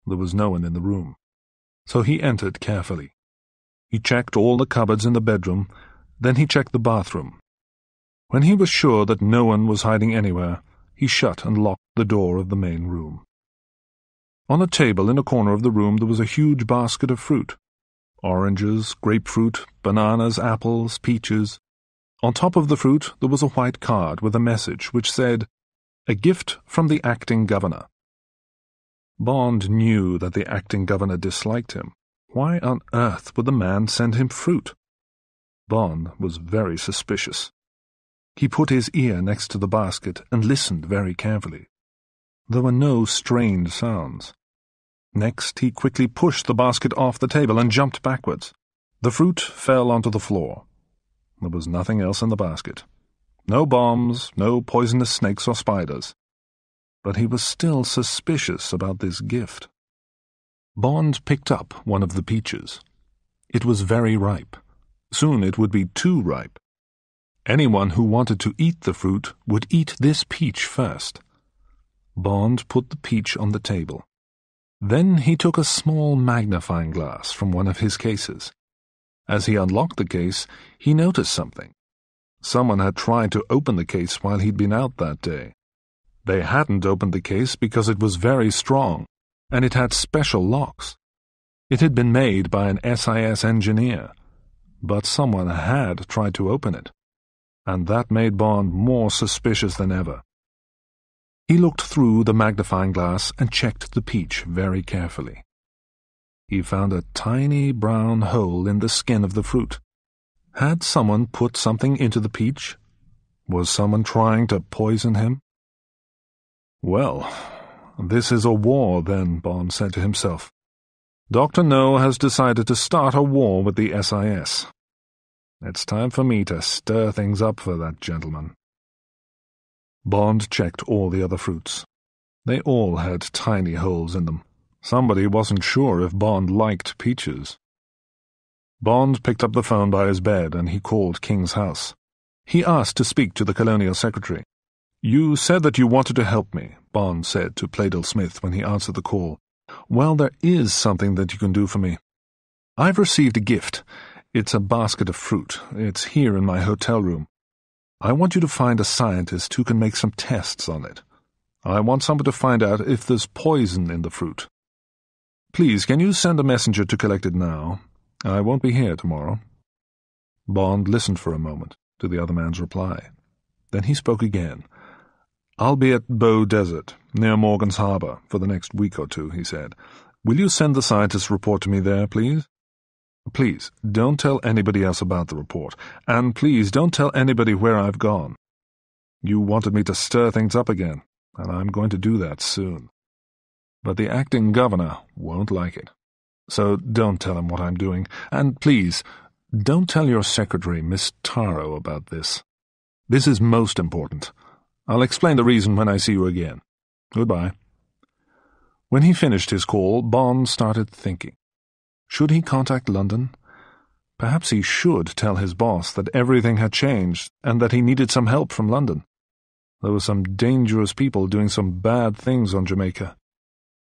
There was no one in the room, so he entered carefully. He checked all the cupboards in the bedroom, then he checked the bathroom. When he was sure that no one was hiding anywhere, he shut and locked the door of the main room. On a table in a corner of the room there was a huge basket of fruit. Oranges, grapefruit, bananas, apples, peaches. On top of the fruit there was a white card with a message which said, "A gift from the acting governor." Bond knew that the acting governor disliked him. Why on earth would the man send him fruit? Bond was very suspicious. He put his ear next to the basket and listened very carefully. There were no strange sounds. Next, he quickly pushed the basket off the table and jumped backwards. The fruit fell onto the floor. There was nothing else in the basket. No bombs, no poisonous snakes or spiders. But he was still suspicious about this gift. Bond picked up one of the peaches. It was very ripe. Soon it would be too ripe. Anyone who wanted to eat the fruit would eat this peach first. Bond put the peach on the table. Then he took a small magnifying glass from one of his cases. As he unlocked the case, he noticed something. Someone had tried to open the case while he'd been out that day. They hadn't opened the case because it was very strong, and it had special locks. It had been made by an SIS engineer, but someone had tried to open it, and that made Bond more suspicious than ever. He looked through the magnifying glass and checked the peach very carefully. He found a tiny brown hole in the skin of the fruit. Had someone put something into the peach? Was someone trying to poison him? Well, this is a war then, Bond said to himself. Dr. No has decided to start a war with the SIS. It's time for me to stir things up for that gentleman. Bond checked all the other fruits. They all had tiny holes in them. Somebody wasn't sure if Bond liked peaches. Bond picked up the phone by his bed and he called King's house. He asked to speak to the Colonial Secretary. "You said that you wanted to help me," Bond said to Pleydell Smith when he answered the call. "Well, there is something that you can do for me. I've received a gift. It's a basket of fruit. It's here in my hotel room. I want you to find a scientist who can make some tests on it. I want someone to find out if there's poison in the fruit. Please, can you send a messenger to collect it now? I won't be here tomorrow." Bond listened for a moment to the other man's reply. Then he spoke again. "I'll be at Bow Desert, near Morgan's Harbor, for the next week or two," he said. "Will you send the scientist's report to me there, please? Please, don't tell anybody else about the report, and please don't tell anybody where I've gone. You wanted me to stir things up again, and I'm going to do that soon. But the acting governor won't like it. So don't tell him what I'm doing, and please, don't tell your secretary, Miss Taro, about this. This is most important. I'll explain the reason when I see you again. Goodbye." When he finished his call, Bond started thinking. Should he contact London? Perhaps he should tell his boss that everything had changed and that he needed some help from London. There were some dangerous people doing some bad things on Jamaica.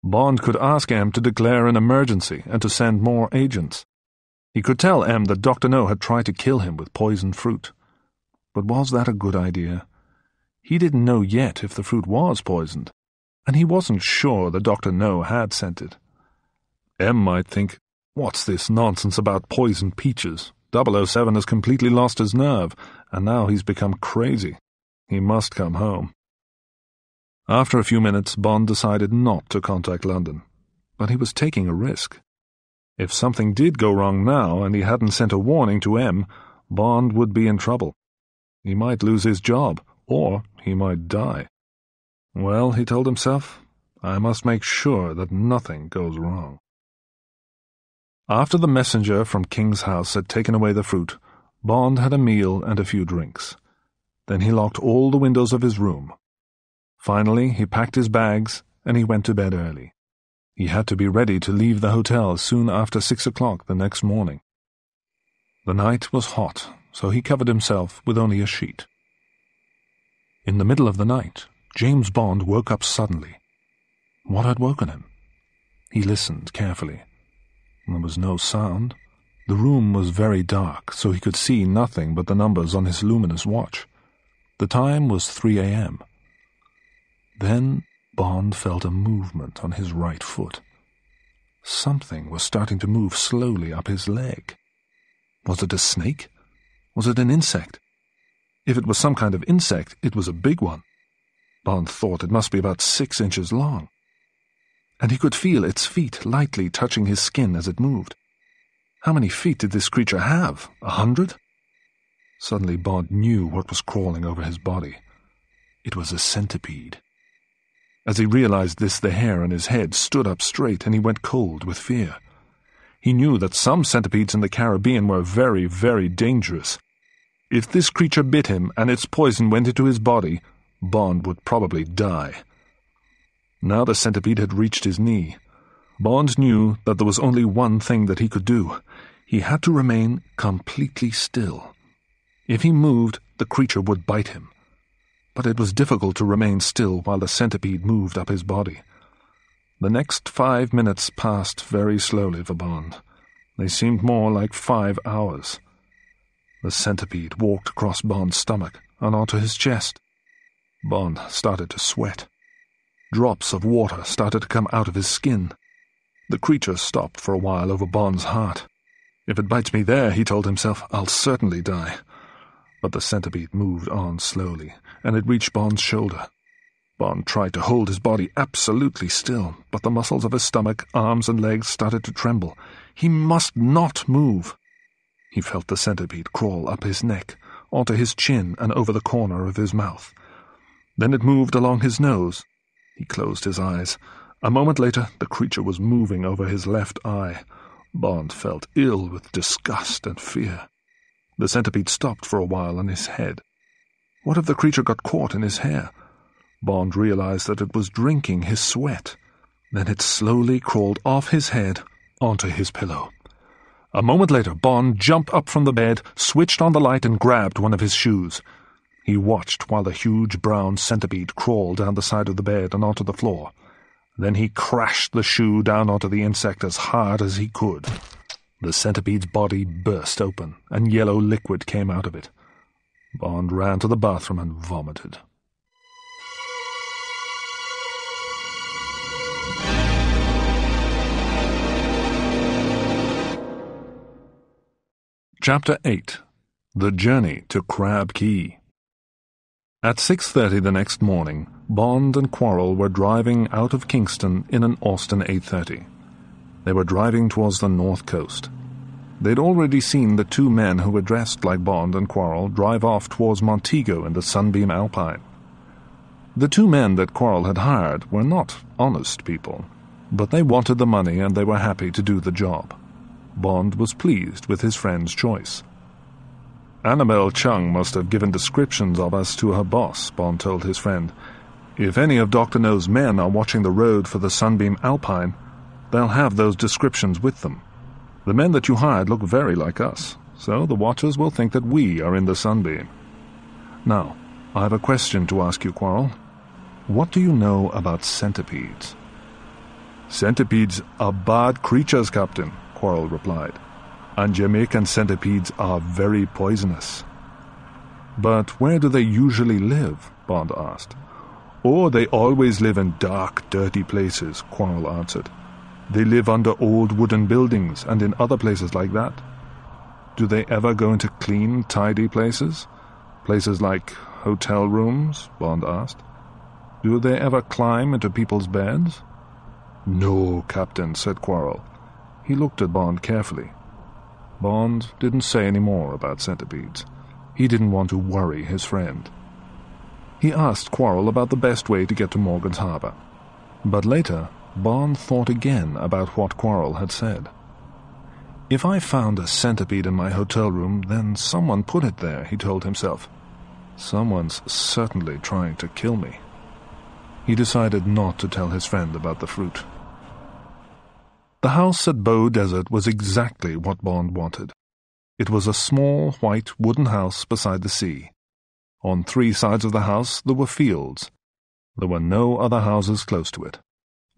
Bond could ask M to declare an emergency and to send more agents. He could tell M that Dr. No had tried to kill him with poisoned fruit. But was that a good idea? He didn't know yet if the fruit was poisoned, and he wasn't sure that Dr. No had sent it. M might think, "What's this nonsense about poisoned peaches? 007 has completely lost his nerve, and now he's become crazy. He must come home." After a few minutes, Bond decided not to contact London, but he was taking a risk. If something did go wrong now and he hadn't sent a warning to M, Bond would be in trouble. He might lose his job, or he might die. Well, he told himself, I must make sure that nothing goes wrong. After the messenger from King's house had taken away the fruit, Bond had a meal and a few drinks. Then he locked all the windows of his room. Finally, he packed his bags and he went to bed early. He had to be ready to leave the hotel soon after 6 o'clock the next morning. The night was hot, so he covered himself with only a sheet. In the middle of the night, James Bond woke up suddenly. What had woken him? He listened carefully. There was no sound. The room was very dark, so he could see nothing but the numbers on his luminous watch. The time was 3 a.m. Then Bond felt a movement on his right foot. Something was starting to move slowly up his leg. Was it a snake? Was it an insect? If it was some kind of insect, it was a big one. Bond thought it must be about 6 inches long. And he could feel its feet lightly touching his skin as it moved. How many feet did this creature have? 100? Suddenly Bond knew what was crawling over his body. It was a centipede. As he realized this, the hair on his head stood up straight, and he went cold with fear. He knew that some centipedes in the Caribbean were very, very dangerous. If this creature bit him and its poison went into his body, Bond would probably die. Now the centipede had reached his knee. Bond knew that there was only one thing that he could do. He had to remain completely still. If he moved, the creature would bite him. But it was difficult to remain still while the centipede moved up his body. The next 5 minutes passed very slowly for Bond. They seemed more like 5 hours. The centipede walked across Bond's stomach and onto his chest. Bond started to sweat. Drops of water started to come out of his skin. The creature stopped for a while over Bond's heart. If it bites me there, he told himself, I'll certainly die. But the centipede moved on slowly, and it reached Bond's shoulder. Bond tried to hold his body absolutely still, but the muscles of his stomach, arms, and legs started to tremble. He must not move. He felt the centipede crawl up his neck, onto his chin, and over the corner of his mouth. Then it moved along his nose. He closed his eyes. A moment later, the creature was moving over his left eye. Bond felt ill with disgust and fear. The centipede stopped for a while on his head. What if the creature got caught in his hair? Bond realized that it was drinking his sweat. Then it slowly crawled off his head onto his pillow. A moment later, Bond jumped up from the bed, switched on the light, and grabbed one of his shoes. He watched while the huge brown centipede crawled down the side of the bed and onto the floor. Then he crashed the shoe down onto the insect as hard as he could. The centipede's body burst open, and yellow liquid came out of it. Bond ran to the bathroom and vomited. Chapter 8. The Journey to Crab Key. At 6:30 the next morning, Bond and Quarrel were driving out of Kingston in an Austin 830. They were driving towards the north coast. They'd already seen the 2 men who were dressed like Bond and Quarrel drive off towards Montego in the Sunbeam Alpine. The 2 men that Quarrel had hired were not honest people, but they wanted the money and they were happy to do the job. Bond was pleased with his friend's choice. Annabelle Chung must have given descriptions of us to her boss, Bond told his friend. If any of Dr. No's men are watching the road for the Sunbeam Alpine, they'll have those descriptions with them. The men that you hired look very like us, so the watchers will think that we are in the Sunbeam. Now, I have a question to ask you, Quarrel. What do you know about centipedes? Centipedes are bad creatures, Captain, Quarrel replied. And Jamaican centipedes are very poisonous. But where do they usually live? Bond asked. Oh, they always live in dark, dirty places, Quarrel answered. They live under old wooden buildings and in other places like that. Do they ever go into clean, tidy places? Places like hotel rooms? Bond asked. Do they ever climb into people's beds? No, Captain, said Quarrel. He looked at Bond carefully. Bond didn't say any more about centipedes. He didn't want to worry his friend. He asked Quarrel about the best way to get to Morgan's Harbour. But later, Bond thought again about what Quarrel had said. If I found a centipede in my hotel room, then someone put it there, he told himself. Someone's certainly trying to kill me. He decided not to tell his friend about the fruit. The house at Bow Desert was exactly what Bond wanted. It was a small, white wooden house beside the sea. On 3 sides of the house there were fields. There were no other houses close to it.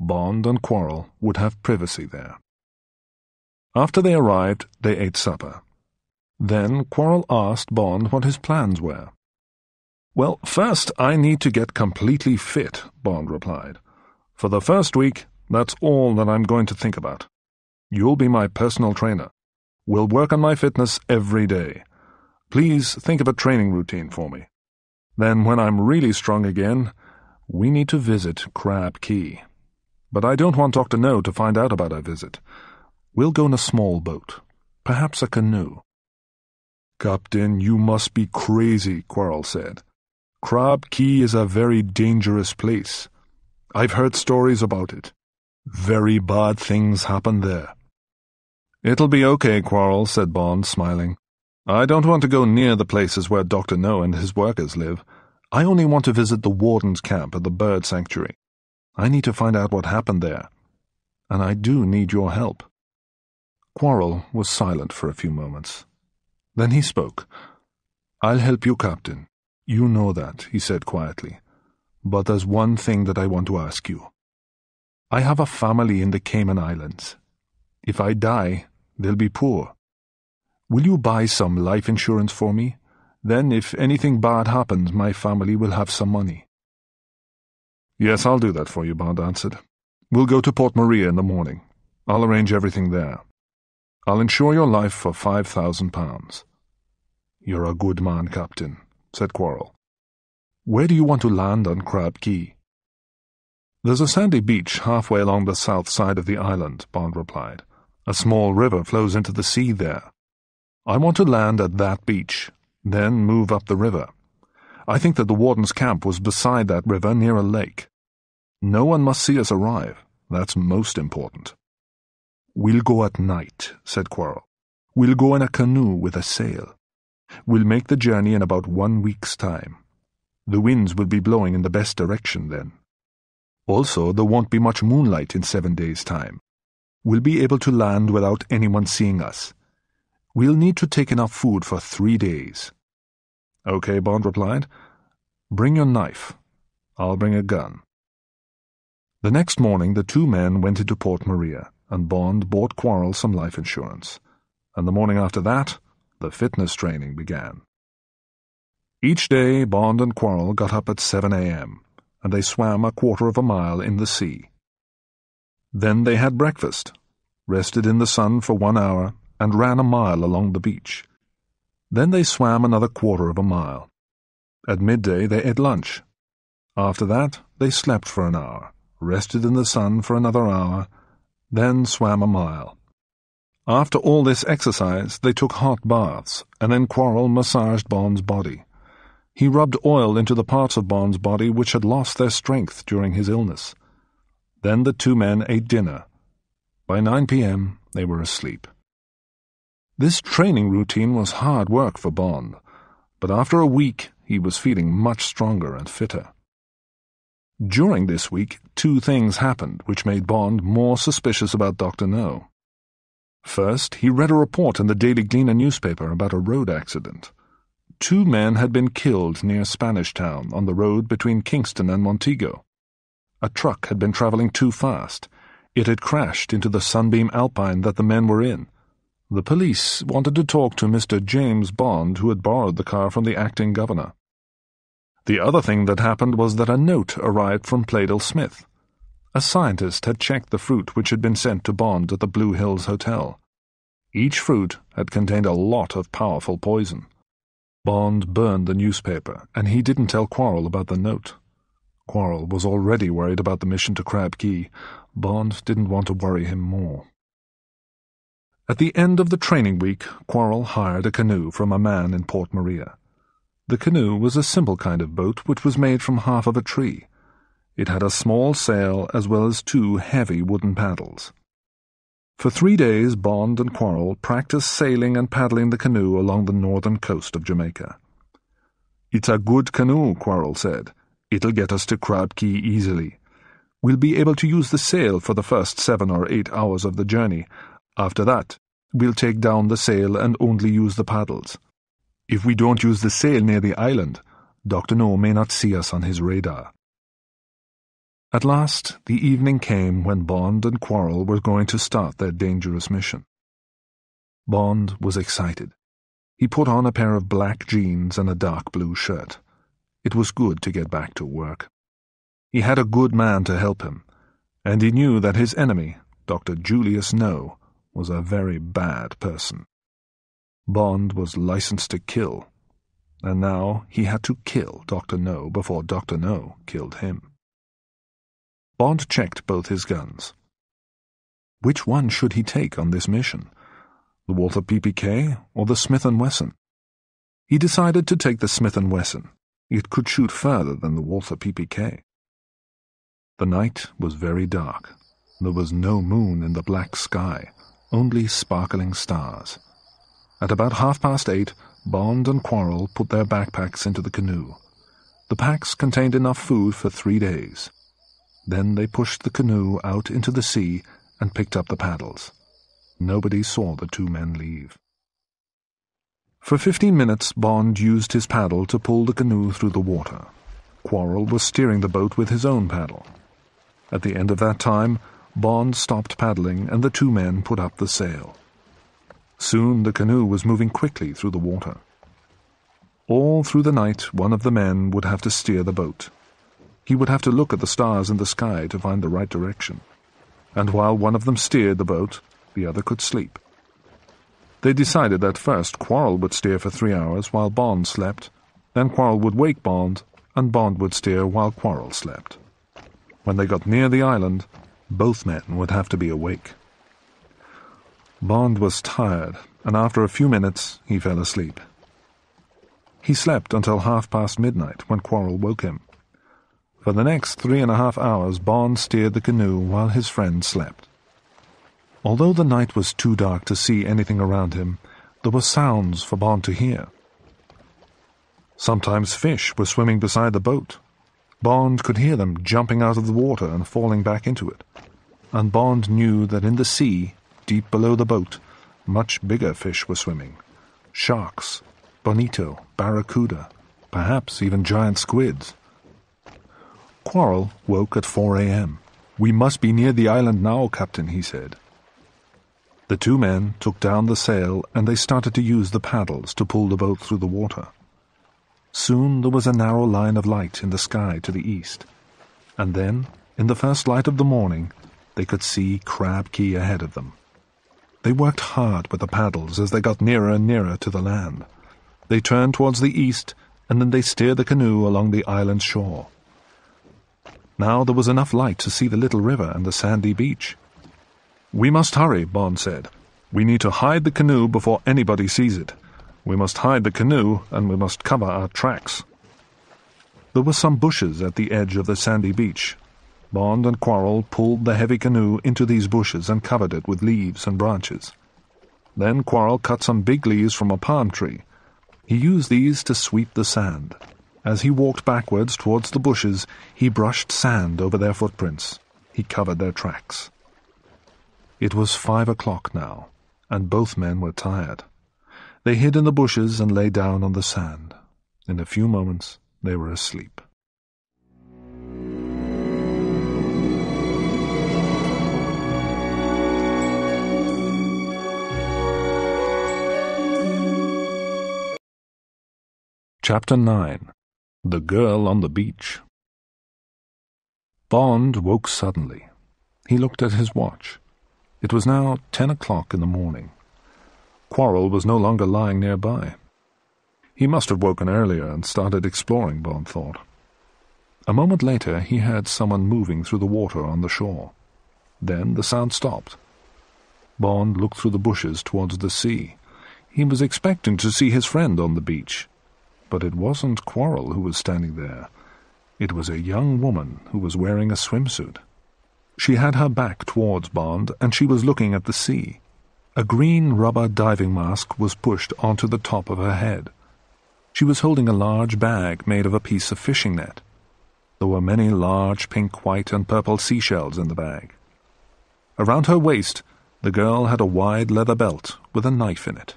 Bond and Quarrel would have privacy there. After they arrived, they ate supper. Then Quarrel asked Bond what his plans were. "Well, first I need to get completely fit," Bond replied. "For the first week, that's all that I'm going to think about. You'll be my personal trainer. We'll work on my fitness every day. Please think of a training routine for me. Then when I'm really strong again, we need to visit Crab Key. But I don't want Dr. No to find out about our visit. We'll go in a small boat, perhaps a canoe." "Captain, you must be crazy," Quarrel said. "Crab Key is a very dangerous place. I've heard stories about it. Very bad things happen there." "It'll be okay, Quarrel," said Bond, smiling. "I don't want to go near the places where Dr. No and his workers live. I only want to visit the warden's camp at the bird sanctuary. I need to find out what happened there. And I do need your help." Quarrel was silent for a few moments. Then he spoke. "I'll help you, Captain. You know that," he said quietly. "But there's one thing that I want to ask you. I have a family in the Cayman Islands. If I die, they'll be poor. Will you buy some life insurance for me? Then if anything bad happens, my family will have some money." "Yes, I'll do that for you," Bond answered. "We'll go to Port Maria in the morning. I'll arrange everything there. I'll insure your life for £5,000. "You're a good man, Captain," said Quarrel. "Where do you want to land on Crab Key?" "There's a sandy beach halfway along the south side of the island," Bond replied. "A small river flows into the sea there. I want to land at that beach, then move up the river. I think that the warden's camp was beside that river near a lake. No one must see us arrive. That's most important." "We'll go at night," said Quarrel. "We'll go in a canoe with a sail. We'll make the journey in about 1 week's time. The winds will be blowing in the best direction then. Also, there won't be much moonlight in 7 days' time. We'll be able to land without anyone seeing us. We'll need to take enough food for 3 days." "Okay," Bond replied. "Bring your knife. I'll bring a gun." The next morning the two men went into Port Maria, and Bond bought Quarrel some life insurance. And the morning after that, the fitness training began. Each day Bond and Quarrel got up at 7 a.m., and they swam 1/4 of a mile in the sea. Then they had breakfast, rested in the sun for 1 hour, and ran a mile along the beach. Then they swam another 1/4 of a mile. At midday they ate lunch. After that they slept for an hour, rested in the sun for another hour, then swam a mile. After all this exercise they took hot baths, and then Quarrel massaged Bond's body. He rubbed oil into the parts of Bond's body which had lost their strength during his illness. Then the two men ate dinner. By 9 p.m. they were asleep. This training routine was hard work for Bond, but after a week he was feeling much stronger and fitter. During this week, 2 things happened which made Bond more suspicious about Dr. No. First, he read a report in the Daily Gleaner newspaper about a road accident. 2 men had been killed near Spanish Town on the road between Kingston and Montego. A truck had been traveling too fast. It had crashed into the Sunbeam Alpine that the men were in. The police wanted to talk to Mr. James Bond, who had borrowed the car from the acting governor. The other thing that happened was that a note arrived from Pleydell Smith. A scientist had checked the fruit which had been sent to Bond at the Blue Hills Hotel. Each fruit had contained a lot of powerful poison. Bond burned the newspaper, and he didn't tell Quarrel about the note. Quarrel was already worried about the mission to Crab Key. Bond didn't want to worry him more. At the end of the training week, Quarrel hired a canoe from a man in Port Maria. The canoe was a simple kind of boat which was made from half of a tree. It had a small sail as well as 2 heavy wooden paddles. For 3 days Bond and Quarrel practiced sailing and paddling the canoe along the northern coast of Jamaica. "It's a good canoe," Quarrel said. "It'll get us to Crab Key easily. We'll be able to use the sail for the first 7 or 8 hours of the journey. After that, we'll take down the sail and only use the paddles. If we don't use the sail near the island, Dr. No may not see us on his radar." At last, the evening came when Bond and Quarrel were going to start their dangerous mission. Bond was excited. He put on a pair of black jeans and a dark blue shirt. It was good to get back to work. He had a good man to help him, and he knew that his enemy, Dr. Julius No, was a very bad person. Bond was licensed to kill, and now he had to kill Dr. No before Dr. No killed him. Bond checked both his guns. Which one should he take on this mission? The Walther PPK or the Smith & Wesson? He decided to take the Smith & Wesson. It could shoot further than the Walther PPK. The night was very dark. There was no moon in the black sky, only sparkling stars. At about 8:30, Bond and Quarrel put their backpacks into the canoe. The packs contained enough food for 3 days. Then they pushed the canoe out into the sea and picked up the paddles. Nobody saw the two men leave. For 15 minutes, Bond used his paddle to pull the canoe through the water. Quarrel was steering the boat with his own paddle. At the end of that time, Bond stopped paddling and the two men put up the sail. Soon the canoe was moving quickly through the water. All through the night, one of the men would have to steer the boat. He would have to look at the stars in the sky to find the right direction. And while one of them steered the boat, the other could sleep. They decided that first Quarrel would steer for 3 hours while Bond slept, then Quarrel would wake Bond, and Bond would steer while Quarrel slept. When they got near the island, both men would have to be awake. Bond was tired, and after a few minutes he fell asleep. He slept until midnight when Quarrel woke him. For the next 3.5 hours, Bond steered the canoe while his friend slept. Although the night was too dark to see anything around him, there were sounds for Bond to hear. Sometimes fish were swimming beside the boat. Bond could hear them jumping out of the water and falling back into it. And Bond knew that in the sea, deep below the boat, much bigger fish were swimming. Sharks, bonito, barracuda, perhaps even giant squids. Quarrel woke at 4 a.m. "We must be near the island now, Captain," he said. The two men took down the sail and they started to use the paddles to pull the boat through the water. Soon there was a narrow line of light in the sky to the east, and then, in the first light of the morning, they could see Crab Key ahead of them. They worked hard with the paddles as they got nearer and nearer to the land. They turned towards the east, and then they steered the canoe along the island's shore. Now there was enough light to see the little river and the sandy beach. "We must hurry," Bond said. "We need to hide the canoe before anybody sees it. We must hide the canoe, and we must cover our tracks." There were some bushes at the edge of the sandy beach. Bond and Quarrel pulled the heavy canoe into these bushes and covered it with leaves and branches. Then Quarrel cut some big leaves from a palm tree. He used these to sweep the sand. As he walked backwards towards the bushes, he brushed sand over their footprints. He covered their tracks. It was 5 o'clock now, and both men were tired. They hid in the bushes and lay down on the sand. In a few moments, they were asleep. Chapter 9. The Girl on the Beach. Bond woke suddenly. He looked at his watch. It was now 10 o'clock in the morning. Quarrel was no longer lying nearby. He must have woken earlier and started exploring, Bond thought. A moment later he heard someone moving through the water on the shore. Then the sound stopped. Bond looked through the bushes towards the sea. He was expecting to see his friend on the beach. But it wasn't Quarrel who was standing there. It was a young woman who was wearing a swimsuit. She had her back towards Bond, and she was looking at the sea. A green rubber diving mask was pushed onto the top of her head. She was holding a large bag made of a piece of fishing net. There were many large pink, white, and purple seashells in the bag. Around her waist, the girl had a wide leather belt with a knife in it.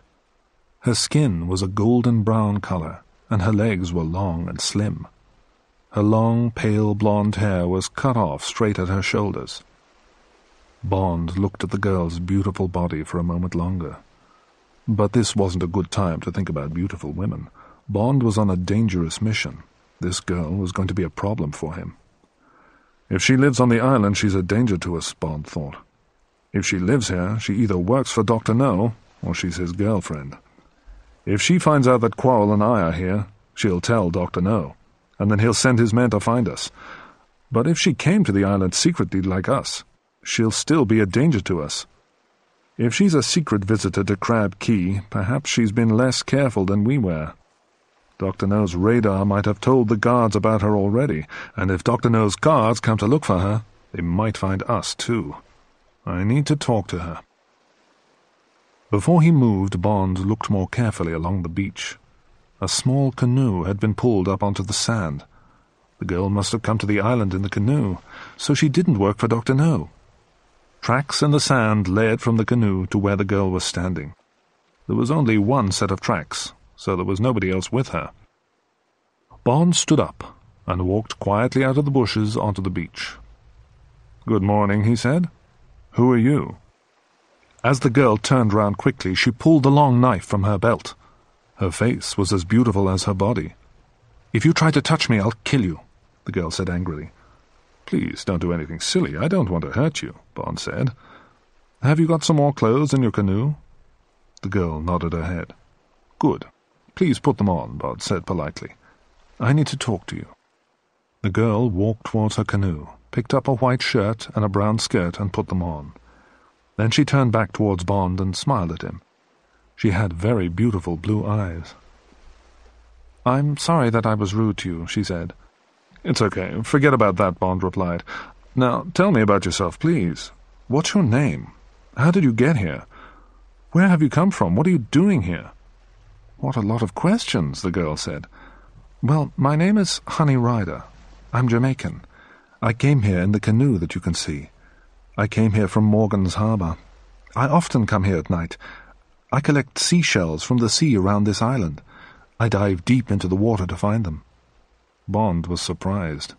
Her skin was a golden brown color, and her legs were long and slim. Her long, pale blonde hair was cut off straight at her shoulders. Bond looked at the girl's beautiful body for a moment longer. But this wasn't a good time to think about beautiful women. Bond was on a dangerous mission. This girl was going to be a problem for him. If she lives on the island, she's a danger to us, Bond thought. If she lives here, she either works for Dr. No, or she's his girlfriend. If she finds out that Quarrel and I are here, she'll tell Dr. No, and then he'll send his men to find us. But if she came to the island secretly like us, she'll still be a danger to us. If she's a secret visitor to Crab Key, perhaps she's been less careful than we were. Dr. No's radar might have told the guards about her already, and if Dr. No's guards come to look for her, they might find us too. I need to talk to her. Before he moved, Bond looked more carefully along the beach. A small canoe had been pulled up onto the sand. The girl must have come to the island in the canoe, so she didn't work for Dr. No. Tracks in the sand led from the canoe to where the girl was standing. There was only one set of tracks, so there was nobody else with her. Bond stood up and walked quietly out of the bushes onto the beach. "Good morning," he said. "Who are you?" As the girl turned round quickly, she pulled the long knife from her belt. Her face was as beautiful as her body. "If you try to touch me, I'll kill you," the girl said angrily. "Please don't do anything silly. I don't want to hurt you," Bond said. "Have you got some more clothes in your canoe?" The girl nodded her head. "Good. Please put them on," Bond said politely. "I need to talk to you." The girl walked towards her canoe, picked up a white shirt and a brown skirt and put them on. Then she turned back towards Bond and smiled at him. She had very beautiful blue eyes. "I'm sorry that I was rude to you," she said. "It's okay. Forget about that," Bond replied. "Now, tell me about yourself, please. What's your name? How did you get here? Where have you come from? What are you doing here?" "What a lot of questions," the girl said. "Well, my name is Honey Rider. I'm Jamaican. I came here in the canoe that you can see. I came here from Morgan's Harbor. I often come here at night. I collect seashells from the sea around this island. I dive deep into the water to find them." Bond was surprised.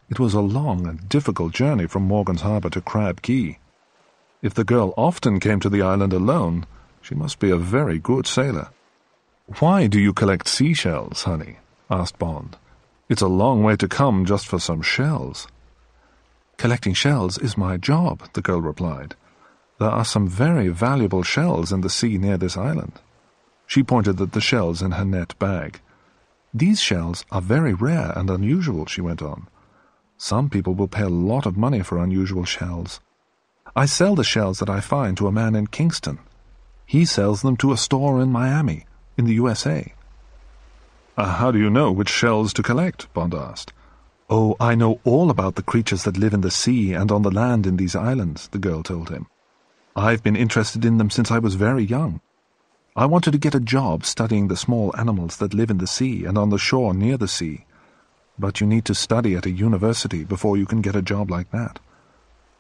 It was a long and difficult journey from Morgan's Harbor to Crab Key. If the girl often came to the island alone, she must be a very good sailor. "Why do you collect seashells, honey?" asked Bond. "It's a long way to come just for some shells." "Collecting shells is my job," the girl replied. "There are some very valuable shells in the sea near this island." She pointed at the shells in her net bag. "These shells are very rare and unusual," she went on. "Some people will pay a lot of money for unusual shells. I sell the shells that I find to a man in Kingston. He sells them to a store in Miami, in the USA. "How do you know which shells to collect?" Bond asked. "Oh, I know all about the creatures that live in the sea and on the land in these islands," the girl told him. "I've been interested in them since I was very young. I wanted to get a job studying the small animals that live in the sea and on the shore near the sea. But you need to study at a university before you can get a job like that.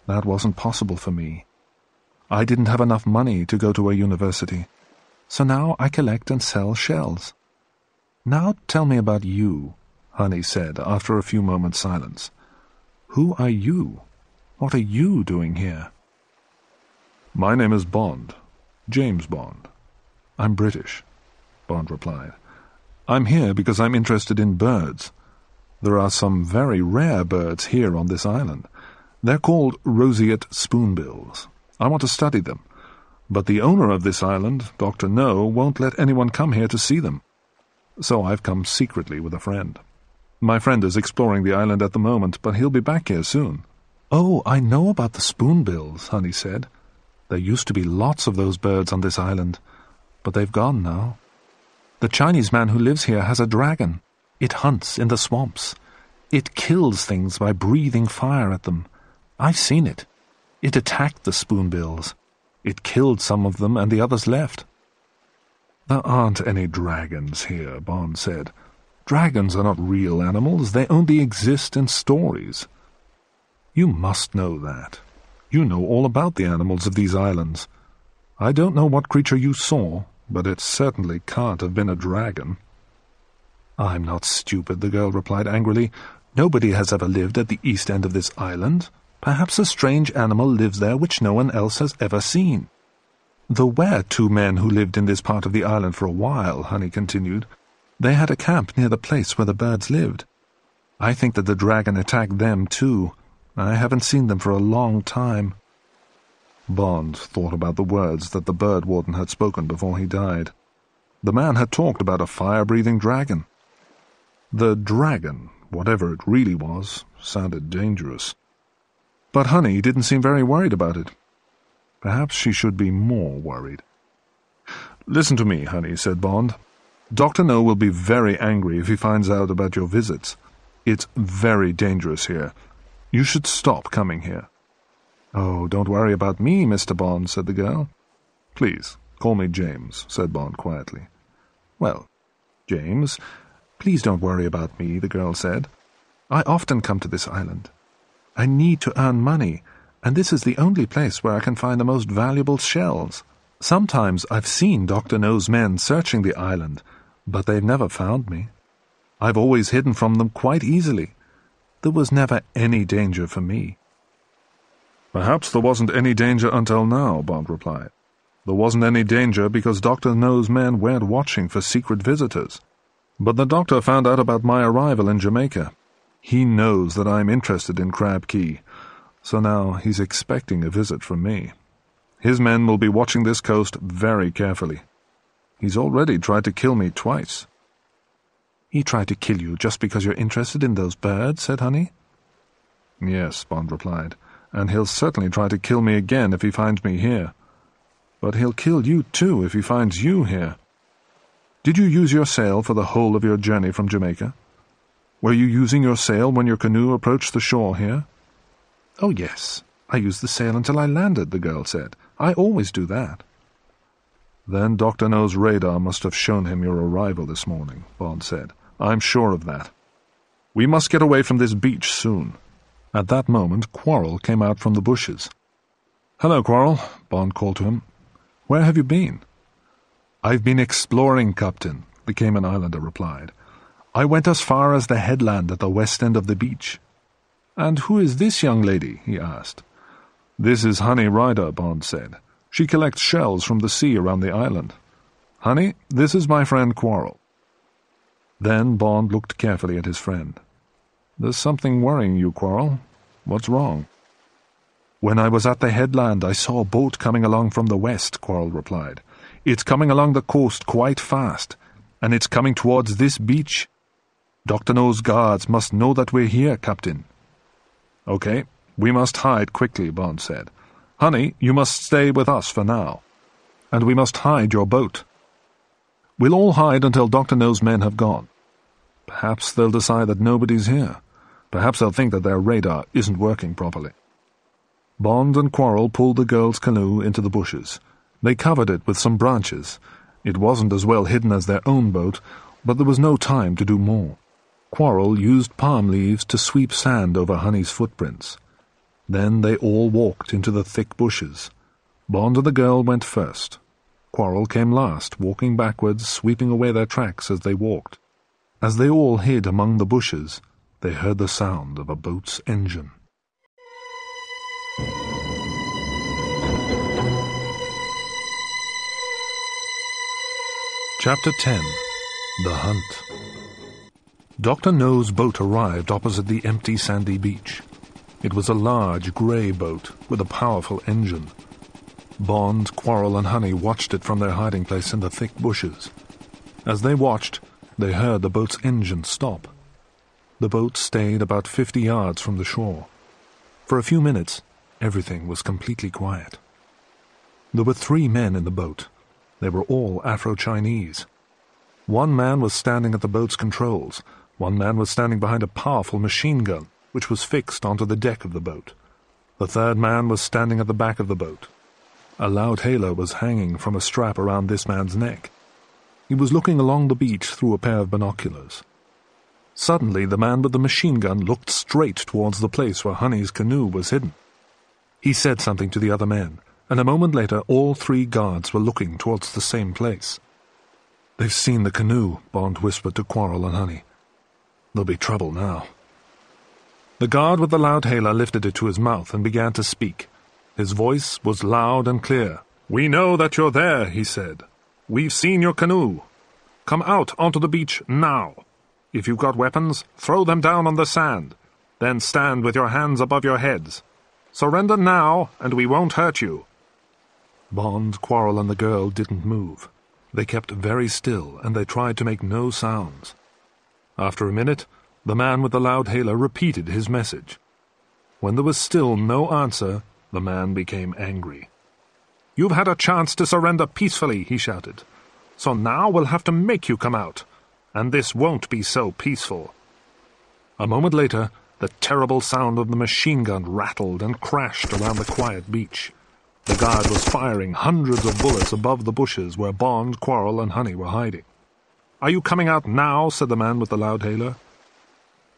That wasn't possible for me. I didn't have enough money to go to a university. So now I collect and sell shells." "Now tell me about you," Honey said after a few moments' silence. "Who are you? What are you doing here?" "My name is Bond. James Bond. I'm British," Bond replied. "I'm here because I'm interested in birds. There are some very rare birds here on this island. They're called roseate spoonbills. I want to study them. But the owner of this island, Dr. No, won't let anyone come here to see them. So I've come secretly with a friend. My friend is exploring the island at the moment, but he'll be back here soon." "Oh, I know about the spoonbills," Honey said. "There used to be lots of those birds on this island, but they've gone now. The Chinese man who lives here has a dragon. It hunts in the swamps. It kills things by breathing fire at them. I've seen it. It attacked the spoonbills. It killed some of them and the others left." "There aren't any dragons here," Bond said. "Dragons are not real animals. They only exist in stories." "You must know that. You know all about the animals of these islands. I don't know what creature you saw, but it certainly can't have been a dragon." "I'm not stupid," the girl replied angrily. Nobody has ever lived at the east end of this island. Perhaps a strange animal lives there which no one else has ever seen. There were 2 men who lived in this part of the island for a while, Honey continued. They had a camp near the place where the birds lived. I think that the dragon attacked them too. I haven't seen them for a long time. Bond thought about the words that the bird warden had spoken before he died. The man had talked about a fire-breathing dragon. The dragon, whatever it really was, sounded dangerous. But Honey didn't seem very worried about it. Perhaps she should be more worried. "Listen to me, Honey," said Bond. "Dr. No will be very angry if he finds out about your visits. It's very dangerous here. You should stop coming here." "Oh, don't worry about me, Mr. Bond," said the girl. "Please, call me James," said Bond quietly. "Well, James, please don't worry about me," the girl said. "I often come to this island. I need to earn money, and this is the only place where I can find the most valuable shells. Sometimes I've seen Dr. No's men searching the island, but they've never found me. I've always hidden from them quite easily. There was never any danger for me." "Perhaps there wasn't any danger until now," Bond replied. "There wasn't any danger because Dr. No's men weren't watching for secret visitors. But the doctor found out about my arrival in Jamaica. He knows that I'm interested in Crab Key, so now he's expecting a visit from me. His men will be watching this coast very carefully. He's already tried to kill me twice." "He tried to kill you just because you're interested in those birds?" said Honey. "Yes," Bond replied, "and he'll certainly try to kill me again if he finds me here. But he'll kill you too if he finds you here. Did you use your sail for the whole of your journey from Jamaica? Were you using your sail when your canoe approached the shore here?" "Oh, yes. I used the sail until I landed," the girl said. "I always do that." "Then Dr. No's radar must have shown him your arrival this morning," Bond said. "I'm sure of that. We must get away from this beach soon." At that moment, Quarrel came out from the bushes. "Hello, Quarrel," Bond called to him. "Where have you been?" "I've been exploring, Captain," the Cayman Islander replied. "I went as far as the headland at the west end of the beach." "And who is this young lady?" he asked. "This is Honey Ryder," Bond said. "She collects shells from the sea around the island. Honey, this is my friend Quarrel." Then Bond looked carefully at his friend. "There's something worrying you, Quarrel. What's wrong?" "When I was at the headland, I saw a boat coming along from the west," Quarrel replied. "It's coming along the coast quite fast, and it's coming towards this beach. Dr. No's guards must know that we're here, Captain." "Okay, we must hide quickly," Bond said. "Honey, you must stay with us for now. And we must hide your boat. We'll all hide until Dr. No's men have gone. Perhaps they'll decide that nobody's here. Perhaps they'll think that their radar isn't working properly." Bond and Quarrel pulled the girl's canoe into the bushes. They covered it with some branches. It wasn't as well hidden as their own boat, but there was no time to do more. Quarrel used palm leaves to sweep sand over Honey's footprints. Then they all walked into the thick bushes. Bond and the girl went first. Quarrel came last, walking backwards, sweeping away their tracks as they walked. As they all hid among the bushes, they heard the sound of a boat's engine. Chapter 10. The Hunt. Dr. No's boat arrived opposite the empty sandy beach. It was a large grey boat with a powerful engine. Bond, Quarrel and Honey watched it from their hiding place in the thick bushes. As they watched, they heard the boat's engine stop. The boat stayed about 50 yards from the shore. For a few minutes, everything was completely quiet. There were 3 men in the boat. They were all Afro-Chinese. One man was standing at the boat's controls. One man was standing behind a powerful machine gun, which was fixed onto the deck of the boat. The third man was standing at the back of the boat. A loud hailer was hanging from a strap around this man's neck. He was looking along the beach through a pair of binoculars. Suddenly, the man with the machine gun looked straight towards the place where Honey's canoe was hidden. He said something to the other men, and a moment later all 3 guards were looking towards the same place. "They've seen the canoe," Bond whispered to Quarrel and Honey. "There'll be trouble now." The guard with the loud hailer lifted it to his mouth and began to speak. His voice was loud and clear. "We know that you're there," he said. "We've seen your canoe. Come out onto the beach now. If you've got weapons, throw them down on the sand. Then stand with your hands above your heads. Surrender now, and we won't hurt you." Bond, Quarrel, and the girl didn't move. They kept very still, and they tried to make no sounds. After a minute, the man with the loud hailer repeated his message. When there was still no answer, the man became angry. "You've had a chance to surrender peacefully," he shouted. "So now we'll have to make you come out. And this won't be so peaceful." A moment later, the terrible sound of the machine gun rattled and crashed around the quiet beach. The guard was firing hundreds of bullets above the bushes where Bond, Quarrel, and Honey were hiding. "Are you coming out now?" said the man with the loud hailer.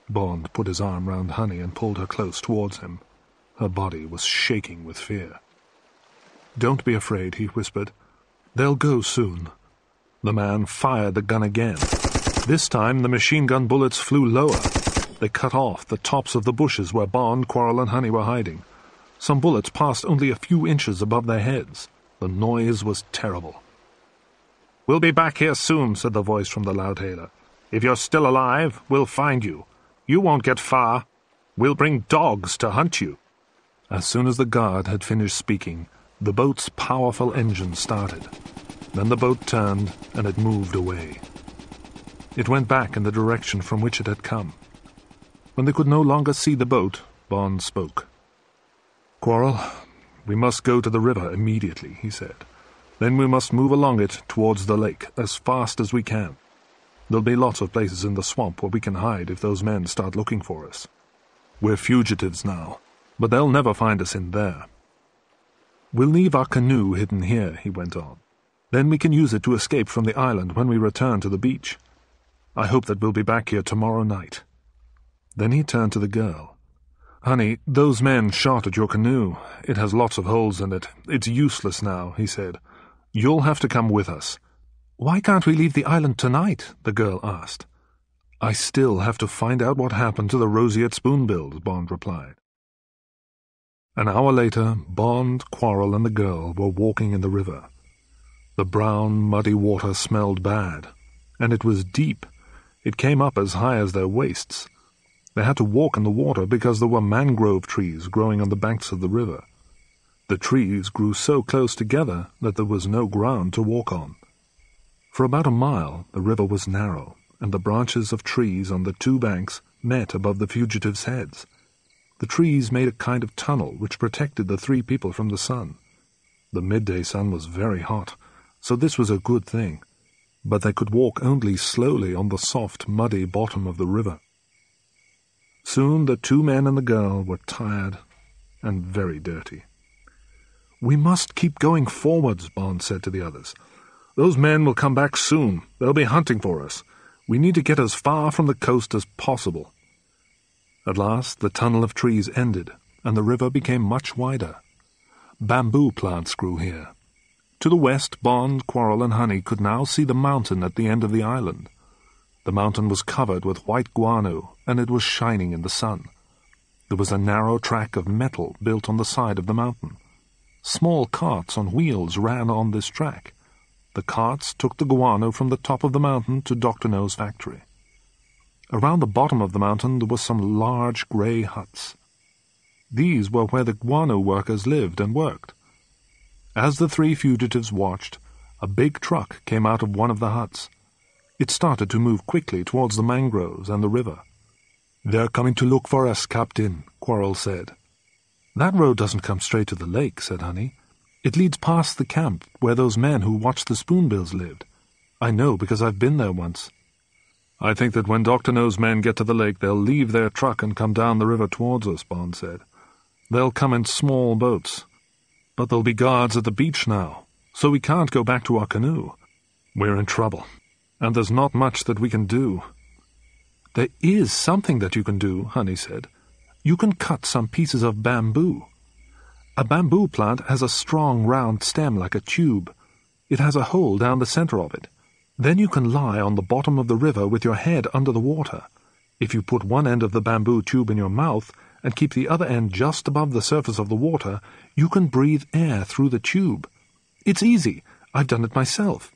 Bond put his arm round Honey and pulled her close towards him. Her body was shaking with fear. "Don't be afraid," he whispered. "They'll go soon." The man fired the gun again. This time the machine gun bullets flew lower. They cut off the tops of the bushes where Bond, Quarrel, and Honey were hiding. Some bullets passed only a few inches above their heads. The noise was terrible. "We'll be back here soon," said the voice from the loud hailer. "If you're still alive, we'll find you. You won't get far. We'll bring dogs to hunt you." As soon as the guard had finished speaking, the boat's powerful engine started. Then the boat turned, and it moved away. It went back in the direction from which it had come. When they could no longer see the boat, Bond spoke. "Quarrel, we must go to the river immediately," he said. "Then we must move along it towards the lake as fast as we can. There'll be lots of places in the swamp where we can hide if those men start looking for us. We're fugitives now, but they'll never find us in there. We'll leave our canoe hidden here," he went on. "Then we can use it to escape from the island when we return to the beach. I hope that we'll be back here tomorrow night." Then he turned to the girl. "Honey, those men shot at your canoe. It has lots of holes in it. It's useless now," he said. "You'll have to come with us." "Why can't we leave the island tonight?" the girl asked. "I still have to find out what happened to the roseate spoonbills," Bond replied. An hour later, Bond, Quarrel, and the girl were walking in the river. The brown, muddy water smelled bad, and it was deep. It came up as high as their waists. They had to walk in the water because there were mangrove trees growing on the banks of the river. The trees grew so close together that there was no ground to walk on. For about a mile, the river was narrow, and the branches of trees on the two banks met above the fugitives' heads. The trees made a kind of tunnel which protected the three people from the sun. The midday sun was very hot, so this was a good thing, but they could walk only slowly on the soft, muddy bottom of the river. Soon the two men and the girl were tired and very dirty. "We must keep going forwards," Bond said to the others. "Those men will come back soon. They'll be hunting for us. We need to get as far from the coast as possible." At last the tunnel of trees ended, and the river became much wider. Bamboo plants grew here. To the west, Bond, Quarrel, and Honey could now see the mountain at the end of the island. The mountain was covered with white guano, and it was shining in the sun. There was a narrow track of metal built on the side of the mountain. Small carts on wheels ran on this track. The carts took the guano from the top of the mountain to Dr. No's factory. Around the bottom of the mountain there were some large grey huts. These were where the guano workers lived and worked. As the three fugitives watched, a big truck came out of one of the huts. It started to move quickly towards the mangroves and the river. "They're coming to look for us, Captain," Quarrel said. "That road doesn't come straight to the lake," said Honey. "It leads past the camp where those men who watched the spoonbills lived. I know because I've been there once." "I think that when Dr. No's men get to the lake, they'll leave their truck and come down the river towards us," Bond said. "They'll come in small boats. But there'll be guards at the beach now, so we can't go back to our canoe. We're in trouble, and there's not much that we can do." "There is something that you can do," Honey said. "You can cut some pieces of bamboo. A bamboo plant has a strong round stem like a tube. It has a hole down the center of it. Then you can lie on the bottom of the river with your head under the water. If you put one end of the bamboo tube in your mouth and keep the other end just above the surface of the water, you can breathe air through the tube. It's easy. I've done it myself.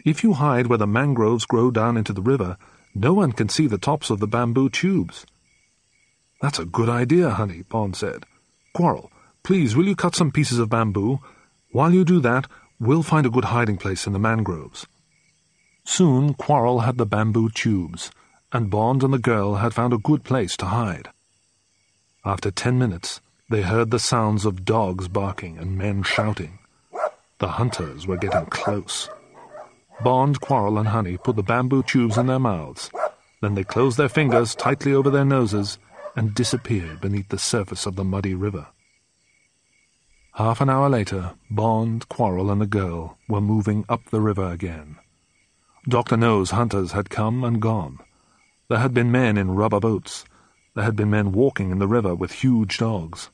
If you hide where the mangroves grow down into the river, no one can see the tops of the bamboo tubes." "That's a good idea, honey," Bond said. "Quarrel, please, will you cut some pieces of bamboo? While you do that, we'll find a good hiding place in the mangroves." Soon Quarrel had the bamboo tubes, and Bond and the girl had found a good place to hide. After 10 minutes, they heard the sounds of dogs barking and men shouting. The hunters were getting close. Bond, Quarrel, and Honey put the bamboo tubes in their mouths. Then they closed their fingers tightly over their noses and disappeared beneath the surface of the muddy river. Half an hour later, Bond, Quarrel, and the girl were moving up the river again. Dr. No's hunters had come and gone. There had been men in rubber boats. There had been men walking in the river with huge dogs.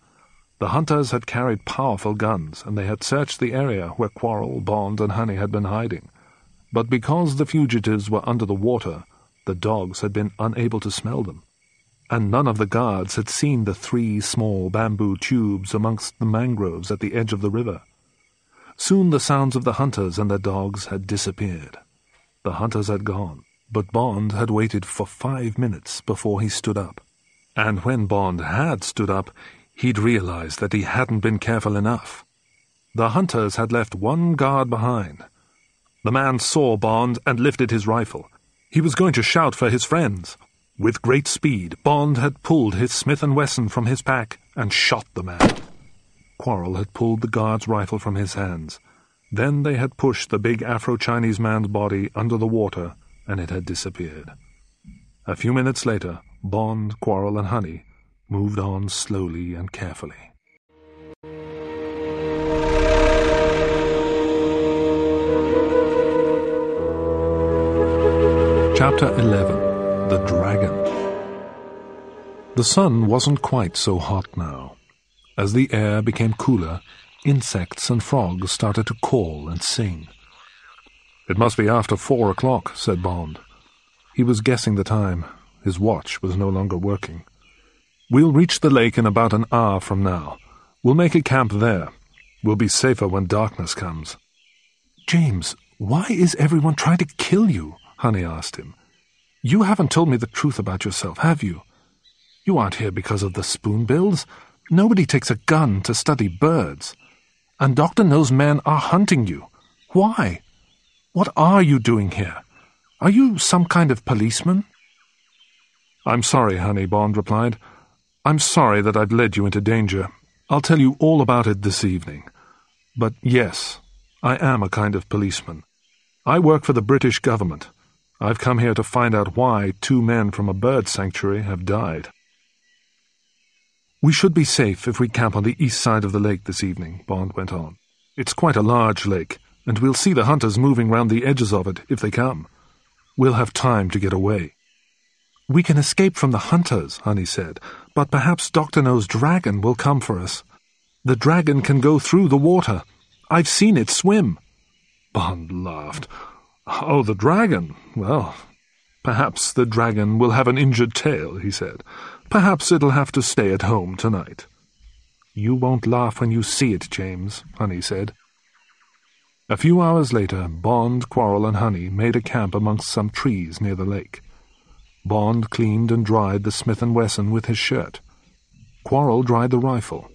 The hunters had carried powerful guns, and they had searched the area where Quarrel, Bond, and Honey had been hiding. But because the fugitives were under the water, the dogs had been unable to smell them, and none of the guards had seen the 3 small bamboo tubes amongst the mangroves at the edge of the river. Soon the sounds of the hunters and their dogs had disappeared. The hunters had gone, but Bond had waited for 5 minutes before he stood up. And when Bond had stood up, he'd realized that he hadn't been careful enough. The hunters had left one guard behind. The man saw Bond and lifted his rifle. He was going to shout for his friends. With great speed, Bond had pulled his Smith & Wesson from his pack and shot the man. Quarrel had pulled the guard's rifle from his hands. Then they had pushed the big Afro-Chinese man's body under the water, and it had disappeared. A few minutes later, Bond, Quarrel, and Honey moved on slowly and carefully. Chapter 11. The Dragon. The sun wasn't quite so hot now. As the air became cooler, insects and frogs started to call and sing. "It must be after 4 o'clock, said Bond. He was guessing the time. His watch was no longer working. "We'll reach the lake in about an hour from now. We'll make a camp there. We'll be safer when darkness comes." "James, why is everyone trying to kill you?" Honey asked him. "You haven't told me the truth about yourself, have you? You aren't here because of the spoonbills. Nobody takes a gun to study birds. And Dr. No's men are hunting you. Why? What are you doing here? Are you some kind of policeman?" "I'm sorry, Honey," Bond replied. "I'm sorry that I've led you into danger. I'll tell you all about it this evening. But yes, I am a kind of policeman. I work for the British government. I've come here to find out why 2 men from a bird sanctuary have died." "We should be safe if we camp on the east side of the lake this evening," Bond went on. "It's quite a large lake, and we'll see the hunters moving round the edges of it if they come. We'll have time to get away." "We can escape from the hunters," Honey said, "but perhaps Dr. No's dragon will come for us. The dragon can go through the water. I've seen it swim." Bond laughed. "Oh, the dragon? Well, perhaps the dragon will have an injured tail," he said. "Perhaps it'll have to stay at home tonight." "You won't laugh when you see it, James," Honey said. A few hours later, Bond, Quarrel, and Honey made a camp amongst some trees near the lake. Bond cleaned and dried the Smith & Wesson with his shirt. Quarrel dried the rifle.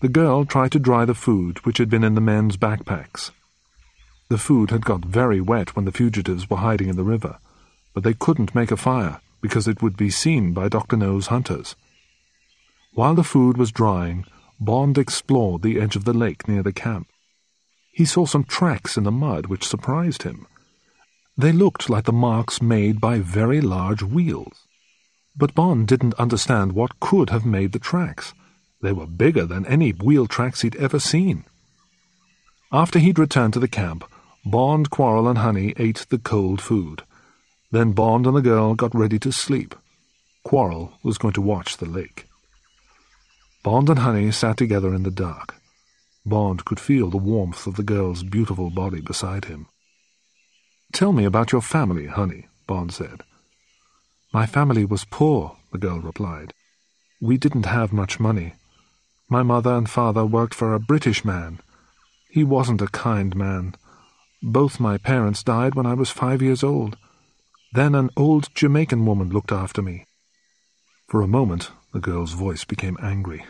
The girl tried to dry the food which had been in the men's backpacks. The food had got very wet when the fugitives were hiding in the river, but they couldn't make a fire because it would be seen by Dr. No's hunters. While the food was drying, Bond explored the edge of the lake near the camp. He saw some tracks in the mud which surprised him. They looked like the marks made by very large wheels. But Bond didn't understand what could have made the tracks. They were bigger than any wheel tracks he'd ever seen. After he'd returned to the camp, Bond, Quarrel, and Honey ate the cold food. Then Bond and the girl got ready to sleep. Quarrel was going to watch the lake. Bond and Honey sat together in the dark. Bond could feel the warmth of the girl's beautiful body beside him. "Tell me about your family, Honey," Bond said. "My family was poor," the girl replied. "We didn't have much money. My mother and father worked for a British man. He wasn't a kind man. Both my parents died when I was 5 years old. Then an old Jamaican woman looked after me." For a moment, the girl's voice became angry.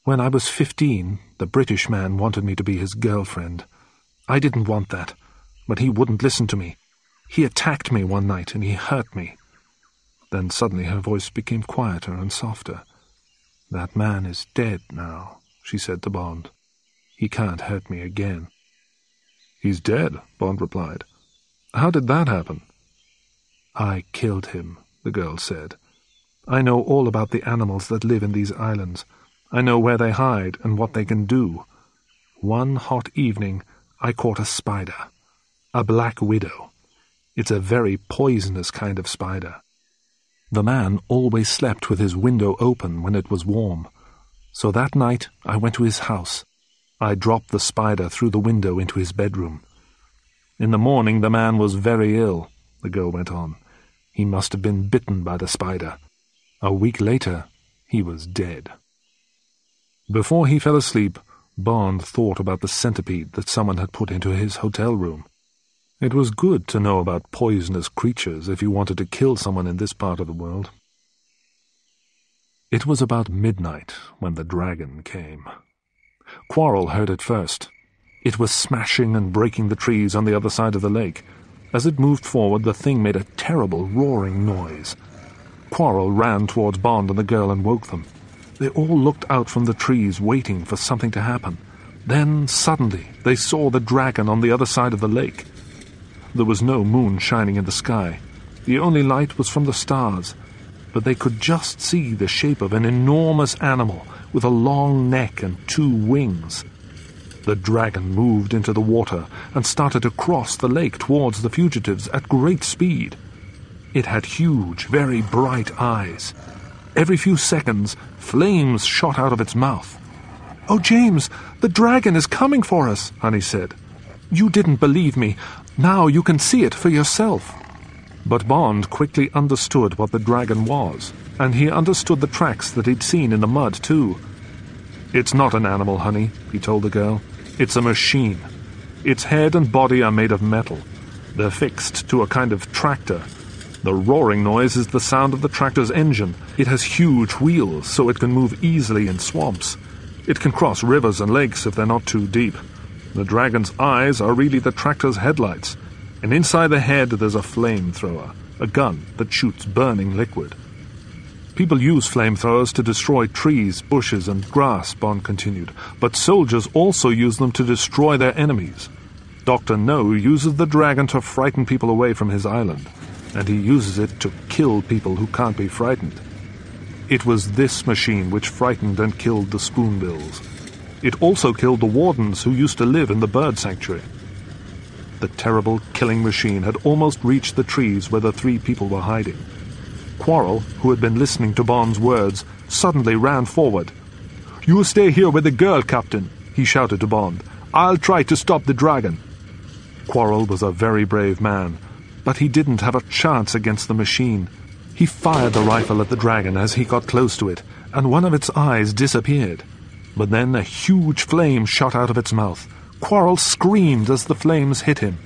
"When I was 15, the British man wanted me to be his girlfriend. I didn't want that, but he wouldn't listen to me. He attacked me one night and he hurt me." Then suddenly her voice became quieter and softer. "That man is dead now," she said to Bond. "He can't hurt me again." "He's dead," Bond replied. "How did that happen?" "I killed him," the girl said. "I know all about the animals that live in these islands. I know where they hide and what they can do. One hot evening, I caught a spider. A black widow. It's a very poisonous kind of spider. The man always slept with his window open when it was warm. So that night I went to his house. I dropped the spider through the window into his bedroom. In the morning the man was very ill," the girl went on. "He must have been bitten by the spider. A week later, he was dead." Before he fell asleep, Bond thought about the centipede that someone had put into his hotel room. It was good to know about poisonous creatures if you wanted to kill someone in this part of the world. It was about midnight when the dragon came. Quarrel heard it first. It was smashing and breaking the trees on the other side of the lake. As it moved forward, the thing made a terrible roaring noise. Quarrel ran towards Bond and the girl and woke them. They all looked out from the trees, waiting for something to happen. Then, suddenly, they saw the dragon on the other side of the lake. There was no moon shining in the sky. The only light was from the stars, but they could just see the shape of an enormous animal with a long neck and 2 wings. The dragon moved into the water and started to cross the lake towards the fugitives at great speed. It had huge, very bright eyes. Every few seconds, flames shot out of its mouth. "Oh, James, the dragon is coming for us," Honey said. "You didn't believe me. Now you can see it for yourself." But Bond quickly understood what the dragon was, and he understood the tracks that he'd seen in the mud, too. "It's not an animal, Honey," he told the girl. "It's a machine. Its head and body are made of metal. They're fixed to a kind of tractor. The roaring noise is the sound of the tractor's engine. It has huge wheels, so it can move easily in swamps. It can cross rivers and lakes if they're not too deep. The dragon's eyes are really the tractor's headlights, and inside the head there's a flamethrower, a gun that shoots burning liquid." "People use flamethrowers to destroy trees, bushes, and grass," Bond continued, "but soldiers also use them to destroy their enemies. Dr. No uses the dragon to frighten people away from his island, and he uses it to kill people who can't be frightened. It was this machine which frightened and killed the spoonbills. It also killed the wardens who used to live in the bird sanctuary." The terrible killing machine had almost reached the trees where the 3 people were hiding. Quarrel, who had been listening to Bond's words, suddenly ran forward. "You stay here with the girl, Captain," he shouted to Bond. "I'll try to stop the dragon." Quarrel was a very brave man, but he didn't have a chance against the machine. He fired the rifle at the dragon as he got close to it, and one of its eyes disappeared. But then a huge flame shot out of its mouth. Quarrel screamed as the flames hit him.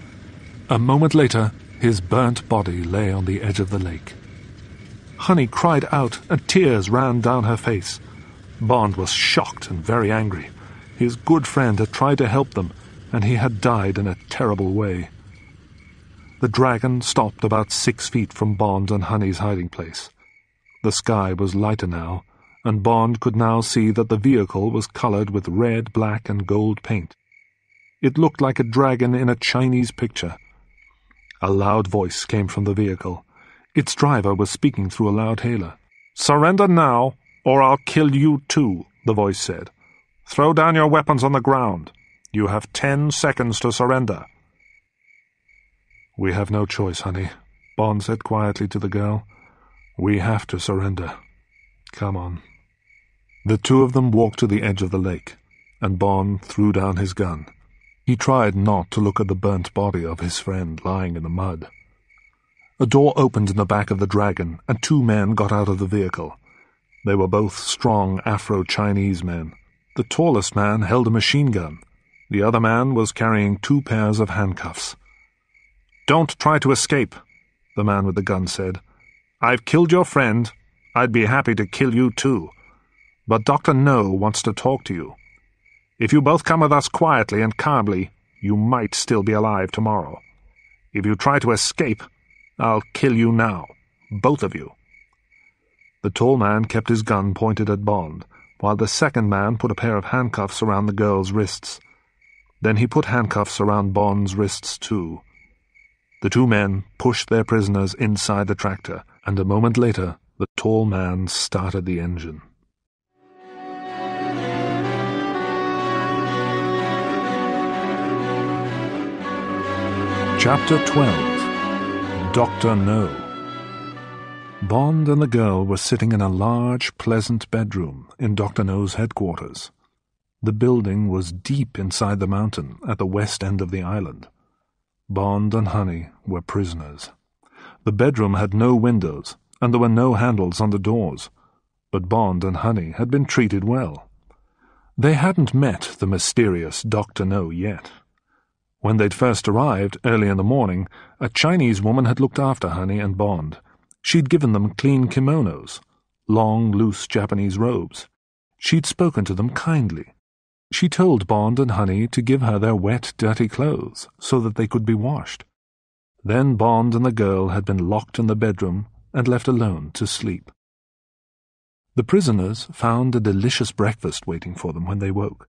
A moment later, his burnt body lay on the edge of the lake. Honey cried out, and tears ran down her face. Bond was shocked and very angry. His good friend had tried to help them, and he had died in a terrible way. The dragon stopped about 6 feet from Bond and Honey's hiding place. The sky was lighter now, and Bond could now see that the vehicle was colored with red, black, and gold paint. It looked like a dragon in a Chinese picture. A loud voice came from the vehicle. Its driver was speaking through a loud hailer. "Surrender now, or I'll kill you too," the voice said. "Throw down your weapons on the ground. You have 10 seconds to surrender." "We have no choice, Honey," Bond said quietly to the girl. "We have to surrender. Come on." The 2 of them walked to the edge of the lake, and Bond threw down his gun. He tried not to look at the burnt body of his friend lying in the mud. A door opened in the back of the Dragon, and 2 men got out of the vehicle. They were both strong Afro-Chinese men. The tallest man held a machine gun. The other man was carrying 2 pairs of handcuffs. "Don't try to escape," the man with the gun said. "I've killed your friend. I'd be happy to kill you too. But Dr. No wants to talk to you. If you both come with us quietly and calmly, you might still be alive tomorrow. If you try to escape, I'll kill you now, both of you." The tall man kept his gun pointed at Bond, while the second man put a pair of handcuffs around the girl's wrists. Then he put handcuffs around Bond's wrists too. The 2 men pushed their prisoners inside the tractor, and a moment later the tall man started the engine. Chapter 12. Dr. No. Bond and the girl were sitting in a large, pleasant bedroom in Dr. No's headquarters. The building was deep inside the mountain at the west end of the island. Bond and Honey were prisoners. The bedroom had no windows, and there were no handles on the doors, but Bond and Honey had been treated well. They hadn't met the mysterious Dr. No yet. When they'd first arrived, early in the morning, a Chinese woman had looked after Honey and Bond. She'd given them clean kimonos, long, loose Japanese robes. She'd spoken to them kindly. She told Bond and Honey to give her their wet, dirty clothes so that they could be washed. Then Bond and the girl had been locked in the bedroom and left alone to sleep. The prisoners found a delicious breakfast waiting for them when they woke.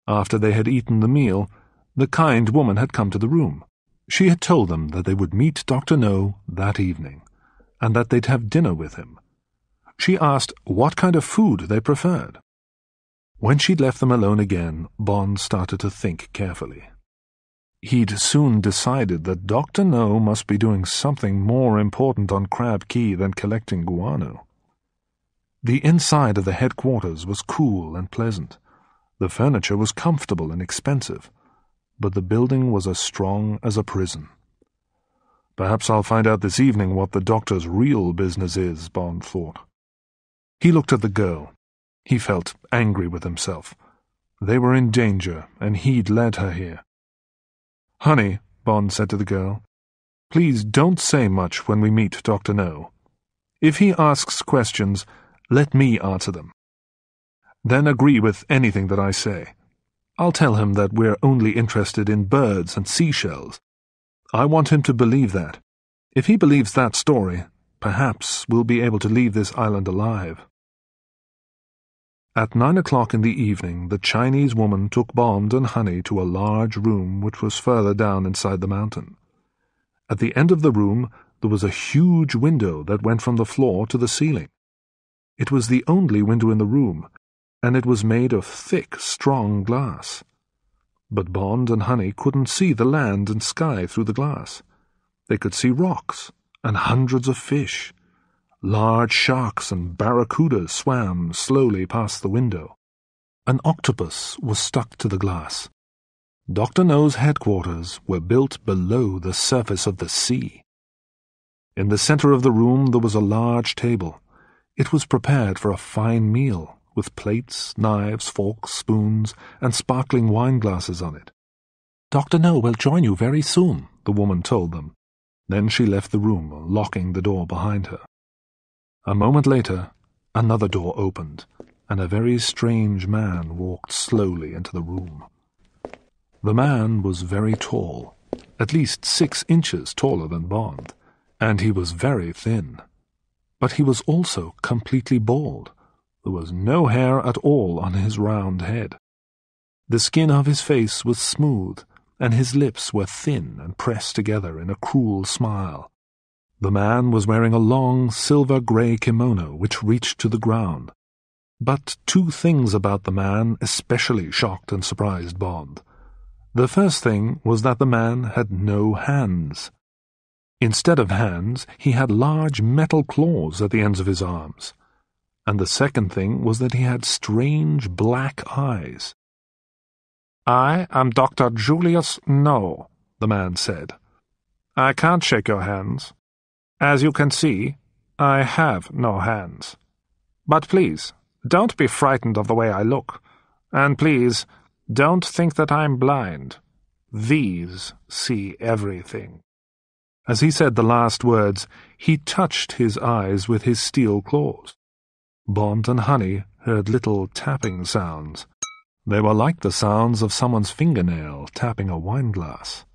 After they had eaten the meal, the kind woman had come to the room. She had told them that they would meet Dr. No that evening, and that they'd have dinner with him. She asked what kind of food they preferred. When she'd left them alone again, Bond started to think carefully. He'd soon decided that Dr. No must be doing something more important on Crab Key than collecting guano. The inside of the headquarters was cool and pleasant. The furniture was comfortable and expensive, but the building was as strong as a prison. "Perhaps I'll find out this evening what the doctor's real business is," Bond thought. He looked at the girl. He felt angry with himself. They were in danger, and he'd led her here. "Honey," Bond said to the girl, "please don't say much when we meet Dr. No. If he asks questions, let me answer them. Then agree with anything that I say. I'll tell him that we're only interested in birds and seashells. I want him to believe that. If he believes that story, perhaps we'll be able to leave this island alive." At 9 o'clock in the evening, the Chinese woman took Bond and Honey to a large room which was further down inside the mountain. At the end of the room there was a huge window that went from the floor to the ceiling. It was the only window in the room, and it was made of thick, strong glass. But Bond and Honey couldn't see the land and sky through the glass. They could see rocks and hundreds of fish. Large sharks and barracudas swam slowly past the window. An octopus was stuck to the glass. Dr. No's headquarters were built below the surface of the sea. In the center of the room there was a large table. It was prepared for a fine meal, with plates, knives, forks, spoons, and sparkling wine glasses on it. "Dr. No will join you very soon," the woman told them. Then she left the room, locking the door behind her. A moment later, another door opened, and a very strange man walked slowly into the room. The man was very tall, at least 6 inches taller than Bond, and he was very thin. But he was also completely bald. There was no hair at all on his round head. The skin of his face was smooth, and his lips were thin and pressed together in a cruel smile. The man was wearing a long silver-grey kimono which reached to the ground. But 2 things about the man especially shocked and surprised Bond. The first thing was that the man had no hands. Instead of hands, he had large metal claws at the ends of his arms. And the second thing was that he had strange black eyes. "I am Dr. Julius No," the man said. "I can't shake your hands. As you can see, I have no hands. But please, don't be frightened of the way I look. And please, don't think that I'm blind. These see everything." As he said the last words, he touched his eyes with his steel claws. Bond and Honey heard little tapping sounds. They were like the sounds of someone's fingernail tapping a wineglass.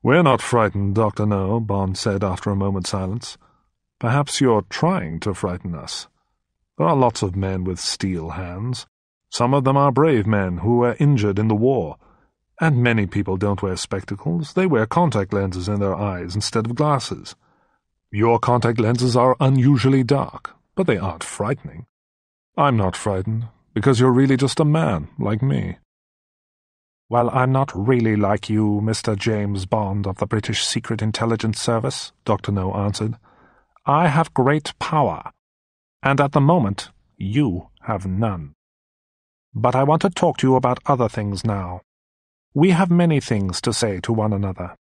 "We're not frightened, Dr. No," Bond said after a moment's silence. "Perhaps you're trying to frighten us. There are lots of men with steel hands. Some of them are brave men who were injured in the war. And many people don't wear spectacles. They wear contact lenses in their eyes instead of glasses. Your contact lenses are unusually dark, but they aren't frightening. I'm not frightened, because you're really just a man, like me." "Well, I'm not really like you, Mr. James Bond of the British Secret Intelligence Service," Dr. No answered. "I have great power, and at the moment you have none. But I want to talk to you about other things now. We have many things to say to one another.